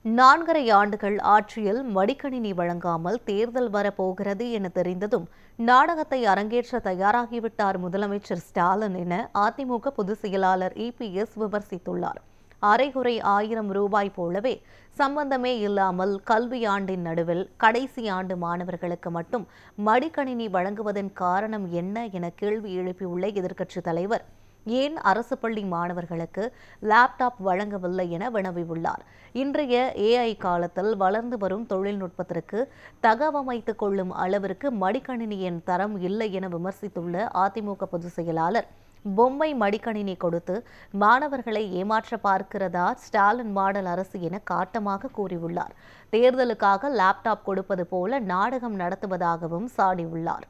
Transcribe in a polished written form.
4.5 ஆண்டுகள் ஆட்சியில் மடிக்கணினி வழங்காமல் தேர்தல் வரப்போகிறது என தெரிந்ததும் நாடகத்தை அரங்கேற்ற தயாராகிவிட்டார் முதலமைச்சர் ஸ்டாலின் என அதிமுக பொதுச் செயலாளர் இபிஎஸ் விமர்சித்துள்ளார். அரைகுறை ₹1000 போலவே சம்பந்தமே இல்லாமல் கல்வியாண்டின் நடுவில் கடைசி ஆண்டு மாணவர்களுக்கு மட்டும் மடிக்கணினி வழங்குவதன் காரணம் என்ன என கேள்வி எழுப்பியுள்ள எதிர்க்கட்சித் தலைவர் ஏன் அரசு பள்ளி மாணவர்களுக்கு லேப்டாப் வழங்கவில்லை என வினவியுள்ளார். இன்றைய ஏஐ காலத்தில் வளர்ந்து வரும் தொழில்நுட்பத்திற்கு தகவமைத்துக் கொள்ளும் அளவிற்கு மடிக்கணினியின் தரம் இல்லை என விமர்சித்துள்ள அதிமுக பொதுச் செயலாளர், பொம்மை மடிக்கணினி கொடுத்து மாணவர்களை ஏமாற்ற பார்க்கிறதா ஸ்டாலின் மாடல் அரசு என காட்டமாக கூறியுள்ளார். தேர்தலுக்காக லேப்டாப் கொடுப்பது போல நாடகம் நடத்துவதாகவும் சாடியுள்ளார்.